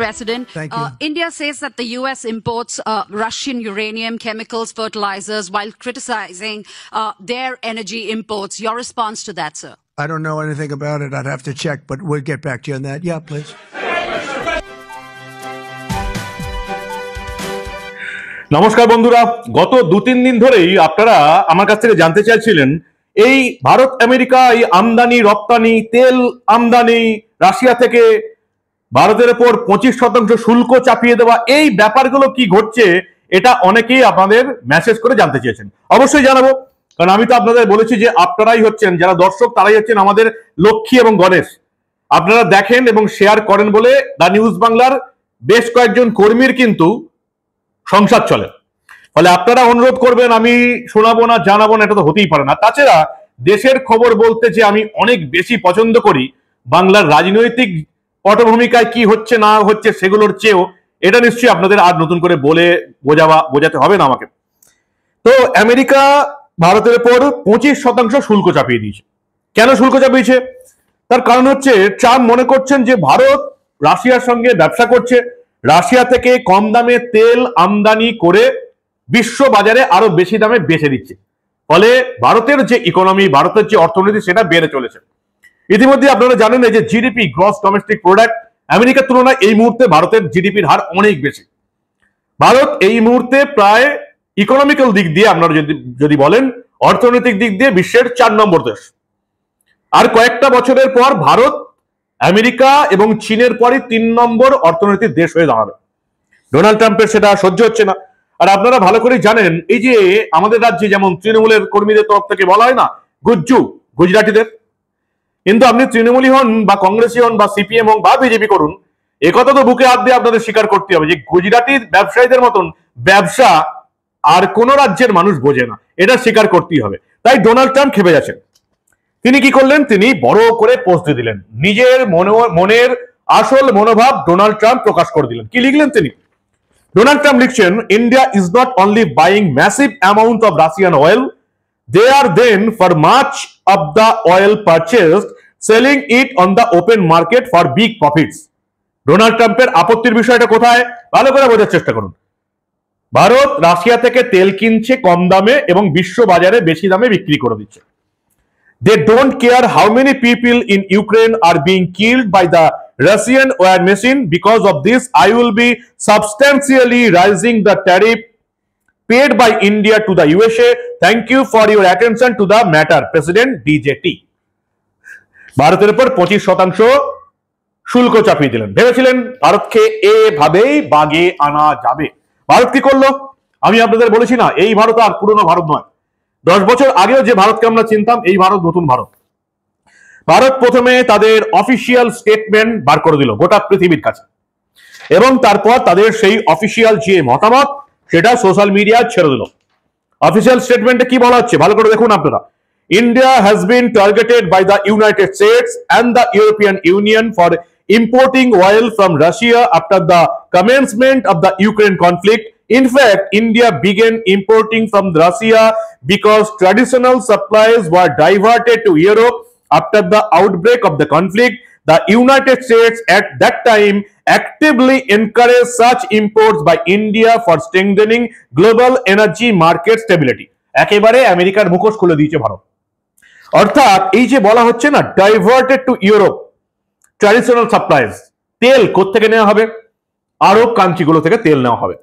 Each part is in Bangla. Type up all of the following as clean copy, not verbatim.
President. Thank you. India says that the U.S. imports Russian uranium, chemicals, fertilizers, while criticizing their energy imports. Your response to that, sir? I don't know anything about it. I'd have to check, but we'll get back to you on that. Yeah, please. নমস্কার বন্ধুরা, গত 2-3 দিন ধরেই আপনারা আমার কাছ থেকে জানতে চাইছিলেন এই ভারত আমেরিকা এই আমদানি রপ্তানি তেল আমদানি রাশিয়া থেকে ভারতের উপর 25% শুল্ক চাপিয়ে দেওয়া এই ব্যাপারগুলো কি ঘটছে, এটা অনেকেই আপনাদের মেসেজ করে জানতে চেয়েছেন। অবশ্যই জানাবো, কারণ আমি তো আপনাদের বলেছি যে আপনারাই হচ্ছেন যারা দর্শক, তারাই হচ্ছেন আমাদের লক্ষ্মী এবং গণেশ। আপনারা দেখেন এবং শেয়ার করেন বলে দা নিউজ বাংলার বেশ কয়েকজন কর্মীর কিন্তু সংসার চলে। ফলে আপনারা অনুরোধ করবেন আমি শোনাবো না জানাবো না, এটা তো হতেই পারে না। তাছাড়া দেশের খবর বলতে যে আমি অনেক বেশি পছন্দ করি, বাংলার রাজনৈতিক পটভূমিকায় কি হচ্ছে না হচ্ছে সেগুলোর চেয়েও এটা নিশ্চয়ই আপনাদের আর নতুন করে বোঝাতে হবে না আমাকে। তো আমেরিকা ভারতের উপর 25% শুল্ক চাপিয়ে দিয়েছে। কেন শুল্ক চাপিয়েছে? তার কারণ হচ্ছে ট্রাম্প মনে করছেন যে ভারত রাশিয়ার সঙ্গে ব্যবসা করছে, রাশিয়া থেকে কম দামে তেল আমদানি করে বিশ্ব বাজারে আরো বেশি দামে বেচে দিচ্ছে। ফলে ভারতের যে ইকোনমি, ভারতের যে অর্থনীতি সেটা বেড়ে চলেছে। ইতিমধ্যে আপনারা জানেন যে জিডিপি গ্রস ডোমেস্টিক প্রোডাক্ট আমেরিকার তুলনায় এই মুহূর্তে ভারতের জিডিপির হার অনেক বেশি। ভারত এই মুহূর্তে প্রায় ইকোনমিক্যাল দিক দিয়ে আপনারা যদি বলেন অর্থনৈতিক দিক দিয়ে বিশ্বের 4 নম্বর দেশ। আর কয়েকটা বছরের পর ভারত আমেরিকা এবং চীনের পরই 3 নম্বর অর্থনৈতিক দেশ হয়ে দাঁড়াবে। ডোনাল্ড ট্রাম্পের সেটা সহ্য হচ্ছে না। আর আপনারা ভালো করে জানেন এই যে আমাদের রাজ্যে যেমন তৃণমূলের কর্মীদের তরফ থেকে বলা হয় না গুজ্জু গুজরাটিদের, কিন্তু আপনি তৃণমূলী হন বা কংগ্রেসী হন বা সিপিএম হন বা বিজেপি করুন, একথা তো বুকে হাত দিয়ে আপনাদের স্বীকার করতে হবে যে গুজরাটির ব্যবসায়ীদের মতন ব্যবসা আর কোন রাজ্যের মানুষ বোঝে না, এটা স্বীকার করতেই হবে। তাই ডোনাল্ড ট্রাম্প খেপে যাচ্ছেন। তিনি কি করলেন? তিনি বড় করে পোস্ট দিয়ে দিলেন, নিজের মনের আসল মনোভাব ডোনাল্ড ট্রাম্প প্রকাশ করে দিলেন। কি লিখলেন তিনি? ডোনাল্ড ট্রাম্প লিখছেন, India is not only buying massive amount of Russian oil, they are then for much of the oil purchased selling it on the open market for big profits. Donald ট্রাম্পের আপত্তির বিষয়টা কোথায় ভালো করে বোঝার চেষ্টা করুন। ভারত রাশিয়া থেকে তেল কিনছে কম দামে এবং বিশ্ব বাজারে বেশি দামে বিক্রি করে দিচ্ছে। They don't care how many people in Ukraine are being killed by the Russian war machine. Because of this, I will be substantially raising the tariff paid by India to the USA. Thank you for your attention to the matter. President DJT. ভারতের উপর 25% শুল্ক চাপিয়ে দিলেন। ভেবেছিলেন ভারতকে এভাবেই বাগে আনা যাবে। ভারত কি করলো? আমি আপনাদের বলেছি না, এই ভারত আর পুরনো ভারত নয়। 10 বছর আগেও যে ভারতকে আমরা চিনতাম, এই ভারত নতুন ভারত। ভারত প্রথমে তাদের অফিসিয়াল স্টেটমেন্ট বার করে দিল গোটা পৃথিবীর কাছে, এবং তারপর তাদের সেই অফিসিয়াল যে মতামত সেটা সোশ্যাল মিডিয়ায় ছেড়ে দিল। অফিসিয়াল স্টেটমেন্টে কি বলা হচ্ছে ভালো করে দেখুন আপনারা। India has been targeted by the United States and the European Union for importing oil from Russia after the commencement of the Ukraine conflict. In fact, India began importing from Russia because traditional supplies were diverted to Europe after the outbreak of the conflict. The United States at that time actively encouraged such imports by India for strengthening global energy market stability. একেবারে আমেরিকার মুখোশ খুলে দিয়েছে ভারত। অর্থাৎ এই যে বলা হচ্ছে না diverted to Europe traditional supplies, তেল কোত্থেকে নেওয়া হবে? আরব কান্ট্রিগুলো থেকে তেল নেওয়া হবে।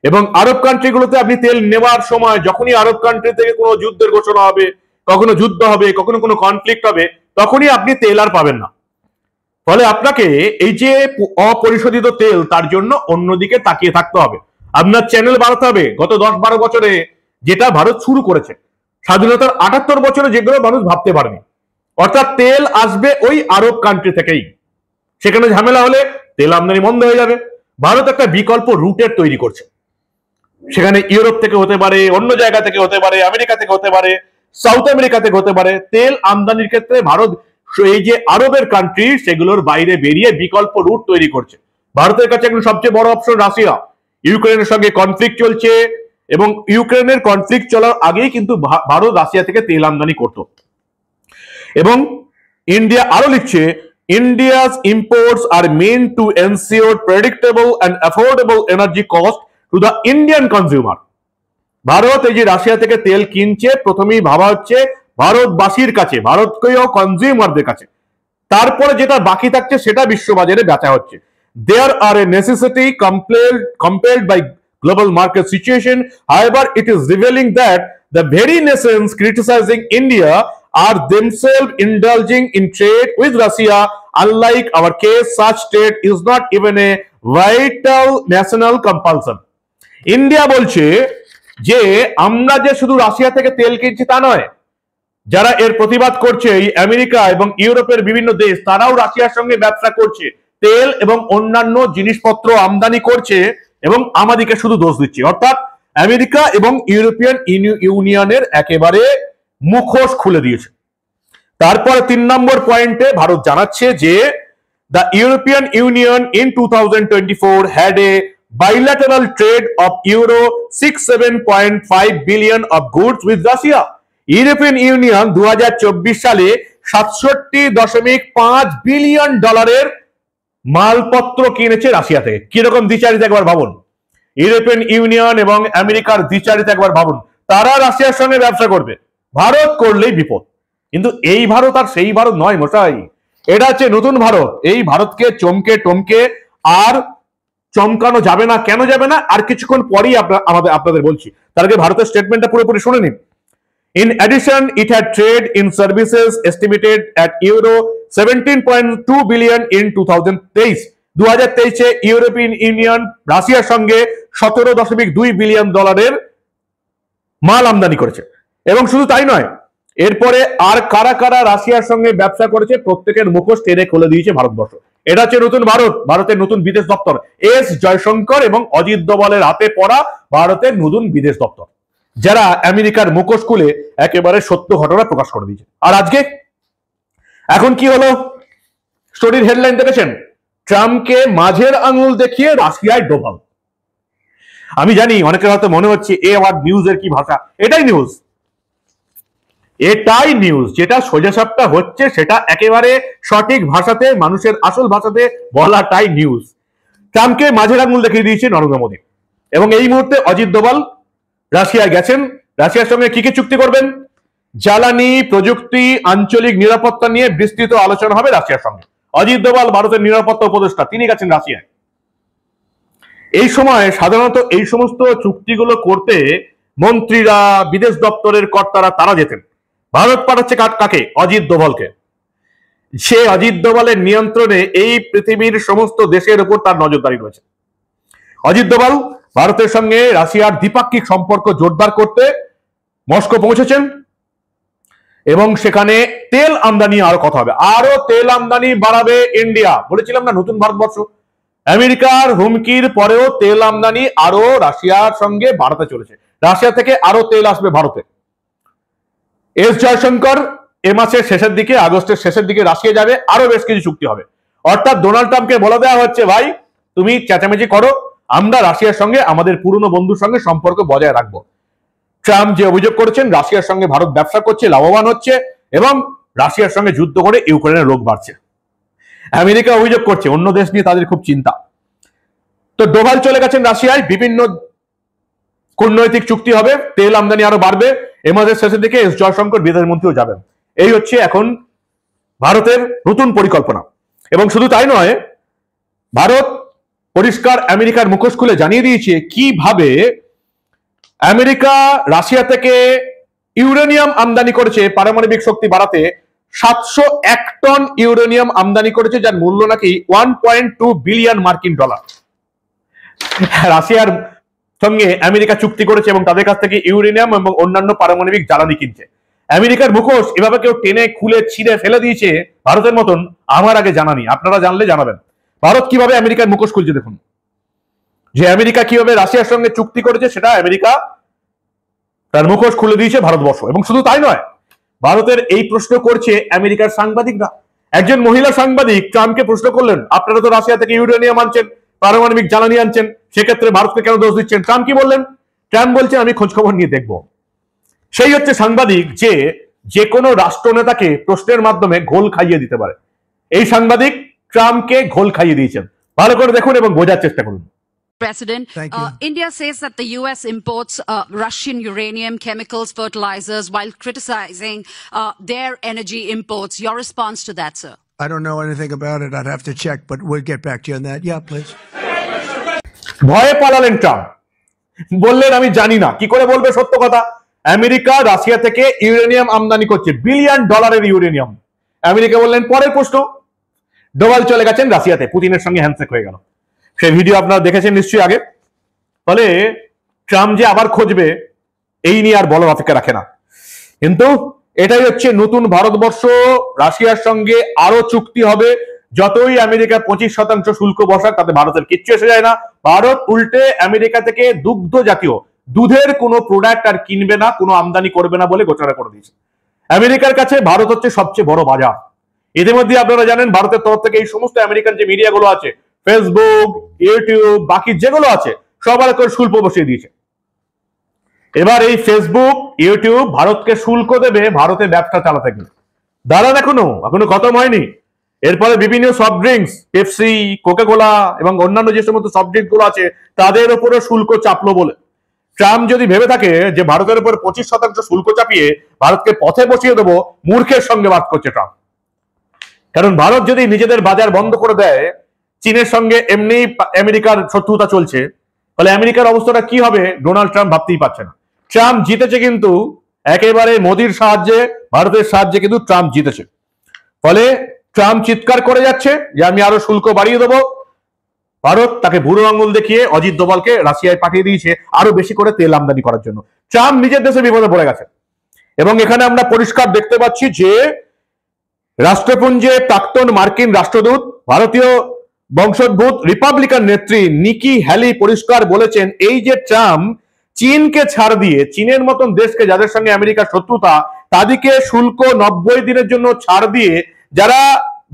এবং আরব কান্ট্রিগুলোতে আপনি তেল নেওয়ার সময় যখনই আরব কান্ট্রি থেকে কোনো যুদ্ধের ঘোষণা হবে, কখনো যুদ্ধ হবে, কখনো কোনো কনফ্লিক্ট হবে, তখনই আপনি তেল আর পাবেন না। ফলে আপনাকে এই যে অপরিশোধিত তেল, তার জন্য অন্যদিকে তাকিয়ে থাকতে হবে। আপনার চ্যানেল বাড়াতে হবে। গত 10-12 বছরে যেটা ভারত শুরু করেছে, স্বাধীনতার 78 বছরে যেগুলো মানুষ ভাবতে পারেনি, অর্থাৎ তেল আসবে ওই আরব কান্ট্রি থেকেই। সেখানে ঝামেলা হলে তেল আমদানি বন্ধ হয়ে যাবে। ভারত একটা বিকল্প রুটের তৈরি করছে, সেখানে ইউরোপ থেকে হতে পারে, অন্য জায়গা থেকে হতে পারে, আমেরিকা থেকে হতে পারে, সাউথ আমেরিকা থেকে হতে পারে। তেল আমদানির ক্ষেত্রে ভারত এই যে আরবের কান্ট্রি সেগুলোর বাইরে বেরিয়ে বিকল্প রুট তৈরি করছে। ভারতের কাছে এখন সবচেয়ে বড় অপশন রাশিয়া। ইউক্রেনের সঙ্গে কনফ্লিক্ট চলছে এবং ইউক্রেনের কনফ্লিক্ট চলার আগেই কিন্তু ভারত রাশিয়া থেকে তেল আমদানি করত। এবং ইন্ডিয়া আরো লিখছে, India's imports are meant to ensure predictable and affordable energy cost to the Indian consumer. Bharat এই যে রাশিয়া থেকে তেল কিনছে, প্রথমেই ভাবা হচ্ছে ভারতবাসীর কাছে, ভারতীয় কনজিউমারদের কাছে, তারপরে যেটা বাকি থাকছে সেটা বিশ্ববাজারে বেচা হচ্ছে। There are a necessity compelled by global market situation. However, it is revealing that the very nations criticizing India are themselves indulging in trade with Russia. Unlike our case, such trade is not even a vital national compulsion. India বলছে যে আমরা যে শুধু রাশিয়া থেকে তেল কিনছি তা নয়, যারা এর প্রতিবাদ করছে এই আমেরিকা এবং ইউরোপের বিভিন্ন দেশ, তারাও রাশিয়ার সঙ্গে ব্যবসা করছে, তেল এবং অন্যান্য জিনিসপত্র আমদানি করছে এবং আমাদেরকে শুধু দোষ দিচ্ছে। অর্থাৎ আমেরিকা এবং ইউরোপিয়ান ইউনিয়নের একেবারে মুখোশ খুলে দিয়েছে। তারপরে 3 নম্বর পয়েন্টে ভারত জানাচ্ছে যে the European Union in 2024 had a bilateral trade of euro 67.5 billion of goods with Russia. European union 2024 সালে 67.5 বিলিয়ন ডলারের মালপত্র কিনেছে রাশিয়া থেকে। কিরকম দ্বিচারিতা একবার ভাবুন, ইউরোপিয়ান ইউনিয়ন এবং আমেরিকার দ্বিচারিতা একবার ভাবুন। তারা রাশিয়ার সঙ্গে ব্যবসা করবে, ভারত করলেই বিপদ। কিন্তু এই ভারত আর সেই ভারত নয় মশাই, এটা হচ্ছে নতুন ভারত। এই ভারতকে চমকে টমকে আর চমকানো যাবে না। কেন যাবে না, আর কিছুক্ষণ পরেই আপনাদের বলছি। তার আগে ভারতের স্টেটমেন্টটা পুরোপুরি শুনে নিন। In addition, it had trade in services estimated at euro 17.2 billion in 2023. 2023 European union রাশিয়ার সঙ্গে 17.2 বিলিয়ন ডলারের মাল আমদানি করেছে। এবং শুধু তাই নয়, এরপরে আর কারা কারা রাশিয়ার সঙ্গে ব্যবসা করেছে প্রত্যেকের মুখোশ টেনে খুলে দিয়েছে ভারতবর্ষ। এটা হচ্ছে নতুন ভারত, ভারতের নতুন বিদেশ দপ্তর। এস জয়শঙ্কর এবং অজিত দোভালের হাতে পড়া ভারতের নতুন বিদেশ দপ্তর, যারা আমেরিকার মুখোশ খুলে একেবারে সত্য ঘটনা প্রকাশ করে দিয়েছে। আর আজকে এখন কি হলো, স্টোরির হেডলাইন দেখেছেন, ট্রাম্পকে মাঝের আঙুল দেখিয়ে রাশিয়ায় ডোভাল। আমি জানি অনেকের হয়তো মনে হচ্ছে এ আবার নিউজের কি ভাষা, এটাই নিউজ, এটাই নিউজ। যেটা সোজাসাপটা হচ্ছে সেটা একেবারে সঠিক ভাষাতে, মানুষের আসল ভাষাতে বলাটাই নিউজ। ট্রাম্পকে মাঝের আঙুল দেখিয়ে দিয়েছে নরেন্দ্র মোদী। এবং এই মুহূর্তে অজিত দোভাল রাশিয়ায় গেছেন। রাশিয়ার সঙ্গে কি কি চুক্তি করবেন? জ্বালানি, প্রযুক্তি, আঞ্চলিক নিরাপত্তা নিয়ে বিস্তৃত আলোচনা হবে রাশিয়ার সঙ্গে। অজিত দোভাল ভারতের নিরাপত্তা উপদেষ্টা, তিনি গেছেন রাশিয়ায়। এই সময় সাধারণত এই সমস্ত চুক্তিগুলো করতে মন্ত্রীরা, বিদেশ দপ্তরের কর্তারা তারা যেতেন। ভারত পাঠাচ্ছে কাকে? অজিত দোভালকে। সে অজিত দোভালের নিয়ন্ত্রণে এই পৃথিবীর সমস্ত দেশের উপর তার নজরদারি রয়েছে। অজিত দোভাল ভারতের সঙ্গে রাশিয়ার দ্বিপাক্ষিক সম্পর্ক জোরদার করতে মস্কো পৌঁছেছেন এবং সেখানে তেল আমদানি আরো কথা হবে। আরো তেল আমদানি বাড়াবে ইন্ডিয়া। বলেছিলাম না নতুন ভারতবর্ষ। আমেরিকার হুমকির পরেও তেল আমদানি আরো রাশিয়ার সঙ্গে বাড়াতে চলেছে। রাশিয়া থেকে আরো তেল আসবে ভারতে। এস জয়শঙ্কর এ মাসের শেষের দিকে, আগস্টের শেষের দিকে রাশিয়া যাবে। আরো বেশ কিছু চুক্তি হবে। অর্থাৎ ডোনাল্ড ট্রাম্পকে বলে দেওয়া হচ্ছে, ভাই তুমি চেঁচামেচি করো, আমরা রাশিয়ার সঙ্গে আমাদের পুরনো বন্ধুর সঙ্গে সম্পর্ক বজায় রাখবো। ট্রাম্প যে অভিযোগ করেছেন রাশিয়ার সঙ্গে ভারত ব্যবসা করছে, লাভবান হচ্ছে এবং রাশিয়ার সঙ্গে যুদ্ধ করে ইউক্রেনের রোগ বাড়ছে। আমেরিকা অভিযোগ করছে অন্য দেশ নিয়ে তাদের খুব চিন্তা। তো ডোভাল চলে গেছেন রাশিয়ায়, বিভিন্ন কূটনৈতিক চুক্তি হবে, তেল আমদানি আরো বাড়বে। এ মাসের শেষের দিকে এস জয়শঙ্কর বিদেশ মন্ত্রীও যাবেন। এই হচ্ছে এখন ভারতের নতুন পরিকল্পনা। এবং শুধু তাই নয়, ভারত পরিষ্কার আমেরিকার মুখোশ খুলে জানিয়ে দিয়েছে কিভাবে আমেরিকা রাশিয়া থেকে ইউরেনিয়াম আমদানি করেছে পারমাণবিক শক্তি বাড়াতে। 701 টন ইউরেনিয়াম আমদানি করেছে, যার মূল্য নাকি 1.2 বিলিয়ন মার্কিন ডলার। রাশিয়ার সঙ্গে আমেরিকা চুক্তি করেছে এবং তাদের কাছ থেকে ইউরেনিয়াম এবং অন্যান্য পারমাণবিক জ্বালানি কিনছে। আমেরিকার মুখোশ এভাবে কেউ টেনে খুলে ছিঁড়ে ফেলে দিয়েছে ভারতের মতন, আমার আগে জানা নেই। আপনারা জানলে জানাবেন ভারত কিভাবে আমেরিকার মুখোশ খুলছে। দেখুন যে আমেরিকা কিভাবে রাশিয়ার সঙ্গে চুক্তি করেছে, সেটা আমেরিকা তার মুখোশ খুলে দিয়েছে ভারতবর্ষ। এবং শুধু তাই নয়, ভারতের এই প্রশ্ন করছে আমেরিকার সাংবাদিকরা। একজন মহিলা সাংবাদিক ট্রাম্পকে প্রশ্ন করলেন, আপনারা তো রাশিয়া থেকে ইউরেনিয়াম আনছেন, পারমাণবিক জ্বালানি আনছেন, সেক্ষেত্রে ভারতকে কেন দোষ দিচ্ছেন? ট্রাম্প কি বললেন? ট্রাম্প বলছেন, আমি খোঁজ খবর নিয়ে দেখব। সেই হচ্ছে সাংবাদিক যে কোনো রাষ্ট্রনেতাকে প্রশ্নের মাধ্যমে ঘোল খাইয়ে দিতে পারে। এই সাংবাদিক ট্রাম্পকে ঘোল খাইয়ে দিয়েছেন। ভালো করে দেখুন এবং বোঝার চেষ্টা করুন। President, Thank you. India says that the U.S. imports Russian uranium, chemicals, fertilizers, while criticizing their energy imports. Your response to that, sir? I don't know anything about it. I'd have to check, but we'll get back to you on that. Yeah, please. ভয়ে পালালেন ট্রাম্প, বললেন আমি জানি না। কি করে বলবে সত্য কথা? আমেরিকা রাশিয়া থেকে ইউরেনিয়াম আমদানি করছে, $1 বিলিয়ন ইউরেনিয়াম। আমেরিকা বললেন পরের প্রশ্ন। ডোভাল চলে গেছেন রাশিয়াতে, পুতিনের সঙ্গে হ্যান্ডশেক হয়ে গেল। সেই ভিডিও আপনারা দেখেছেন নিশ্চয়ই আগে। ফলে ট্রাম্প যে আবার খুঁজবে এই নিয়ে আর বলার অপেক্ষা রাখে না। কিন্তু এটাই হচ্ছে নতুন ভারতবর্ষ। রাশিয়ার সঙ্গে আরো চুক্তি হবে। যতই আমেরিকা 25% শুল্ক বসাক, তাতে ভারতের কিচ্ছু এসে যায় না। ভারত উল্টে আমেরিকা থেকে দুগ্ধ জাতীয় দুধের কোনো প্রোডাক্ট আর কিনবে না, কোনো আমদানি করবে না বলে ঘোষণা করে দিয়েছে। আমেরিকার কাছে ভারত হচ্ছে সবচেয়ে বড় বাজার। ইতিমধ্যে আপনারা জানেন ভারতের তরফ থেকে এই সমস্ত আমেরিকান যে মিডিয়াগুলো আছে, ফেসবুক, ইউটিউব, বাকি যেগুলো আছে সবার করে শুল্ক বসিয়ে দিয়েছে। এবার এই ফেসবুক, ইউটিউব ভারতকে শুল্ক দেবে ভারতে ব্যবসা চালাতে গেলে। দাঁড়ান, এখনো খতম হয়নি। এরপরে বিভিন্ন সফট ড্রিঙ্কস, পেপসি, কোকাকোলা এবং অন্যান্য যে সমস্ত সফট ড্রিঙ্কস গুলো আছে তাদের উপরে শুল্ক চাপলো বলে ট্রাম্প যদি ভেবে থাকে যে ভারতের উপর 25% শুল্ক চাপিয়ে ভারতকে পথে বসিয়ে দেবো, মূর্খের সঙ্গে বাদ করছে ট্রাম্প। কারণ ভারত যদি নিজেদের বাজার বন্ধ করে দেয়, চীনের সঙ্গে এমনি আমেরিকার শত্রুতা চলছে, ফলে আমেরিকার অবস্থাটা কি হবে ডোনাল্ড ট্রাম্প ভাবতেই পারছে না। ট্রাম্প জিতেছে কিন্তু একেবারে মোদির সাহায্যে, ভারতের সাহায্যে কিন্তু ট্রাম্প জিতেছে। ফলে ট্রাম্প চিৎকার করে যাচ্ছে যে আমি আরো শুল্ক বাড়িয়ে দেবো। ভারত তাকে বুড়ো আঙুল দেখিয়ে অজিত দোভালকে রাশিয়ায় পাঠিয়ে দিয়েছে আরো বেশি করে তেল আমদানি করার জন্য। ট্রাম্প নিজের দেশে বিপদে পড়ে গেছে। এবং এখানে আমরা পরিষ্কার দেখতে পাচ্ছি যে রাষ্ট্রপুঞ্জে প্রাক্তন মার্কিন রাষ্ট্রদূত, ভারতীয় বংশোদ্ভূত রিপাবলিকান নেত্রী নিকি হ্যালি পরিষ্কার বলেছেন, এই যে ট্রাম্প চীনকে ছাড় দিয়ে, চীনের মতন দেশকে যাদের সঙ্গে আমেরিকার শত্রুতা, তাদেরকে শুল্ক 90 দিনের জন্য ছাড় দিয়ে যারা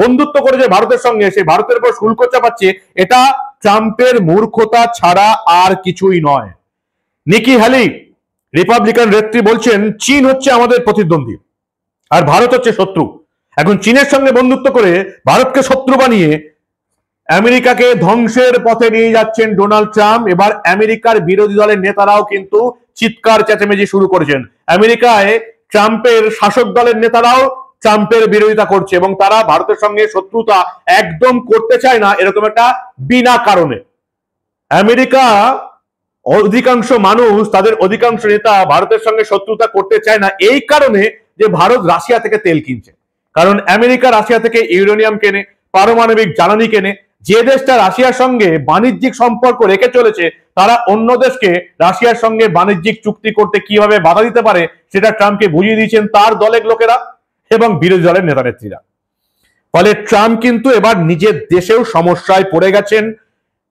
বন্ধুত্ব করেছে ভারতের সঙ্গে, সেই ভারতের উপর শুল্ক চাপাচ্ছে, এটা ট্রাম্পের মূর্খতা ছাড়া আর কিছুই নয়। নিকি হ্যালি রিপাবলিকান নেত্রী বলছেন চীন হচ্ছে আমাদের প্রতিদ্বন্দ্বী আর ভারত হচ্ছে শত্রু। এখন চীনের সঙ্গে বন্ধুত্ব করে ভারতকে শত্রু বানিয়ে আমেরিকাকে ধ্বংসের পথে নিয়ে যাচ্ছেন ডোনাল্ড ট্রাম্প। এবার আমেরিকার বিরোধী দলের নেতারাও কিন্তু চিৎকার চেঁচামেচি শুরু করেছেন। আমেরিকায় ট্রাম্পের শাসক দলের নেতারাও ট্রাম্পের বিরোধিতা করছে এবং তারা ভারতের সঙ্গে শত্রুতা একদম করতে চায় না, এরকম একটা বিনা কারণে। আমেরিকা অধিকাংশ মানুষ, তাদের অধিকাংশ নেতা ভারতের সঙ্গে শত্রুতা করতে চায় না এই কারণে যে ভারত রাশিয়া থেকে তেল কিনছে। কারণ আমেরিকা রাশিয়া থেকে ইউরেনিয়াম কেনে, পারমাণবিক জ্বালানি কেনে। যে দেশটা রাশিয়ার সঙ্গে বাণিজ্যিক সম্পর্ক রেখে চলেছে, তারা অন্য দেশকে রাশিয়ার সঙ্গে বাণিজ্যিক চুক্তি করতে কিভাবে বাধা দিতে পারে সেটা ট্রাম্পকে বুঝিয়ে দিয়েছেন তার দলের লোকেরা এবং বিরোধী দলের নেতা নেত্রীরা। ফলে ট্রাম্প কিন্তু এবার নিজের দেশেও সমস্যায় পড়ে গেছেন।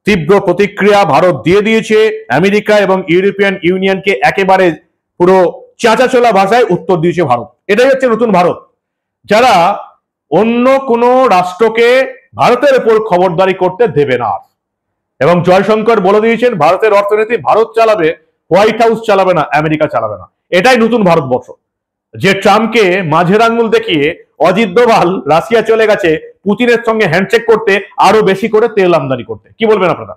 তীব্র প্রতিক্রিয়া ভারত দিয়ে দিয়েছে। আমেরিকা এবং ইউরোপিয়ান ইউনিয়নকে একেবারে পুরো চাঁচাচোলা ভাষায় উত্তর দিয়েছে ভারত। এটাই হচ্ছে নতুন ভারত, যারা অন্য কোনো রাষ্ট্রকে ভারতের উপর খবরদারি করতে দেবে না। এবং জয়শঙ্কর বলে দিয়েছেন ভারতের অর্থনীতি ভারত চালাবে, হোয়াইট হাউস চালাবে না, আমেরিকা চালাবে না। এটাই নতুন ভারতবর্ষ, যে ট্রাম্পকে মাঝের আঙ্গুল দেখিয়ে অজিত দোভাল রাশিয়া চলে গেছে পুতিনের সঙ্গে হ্যান্ডশেক করতে, আরো বেশি করে তেল আমদানি করতে। কি বলবেন আপনারা?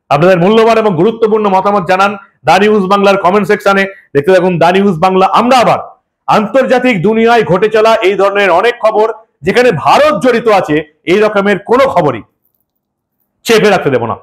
আপনাদের মূল্যবান এবং গুরুত্বপূর্ণ মতামত জানান দা নিউজ বাংলার কমেন্ট সেকশনে। দেখতে থাকুন দা নিউজ বাংলা। আমরা আবার আন্তর্জাতিক দুনিয়ায় ঘটে চলা এই ধরনের অনেক খবর, যেখানে ভারত জড়িত আছে, এই রকমের কোনো খবরই চেপে রাখতে দেব না।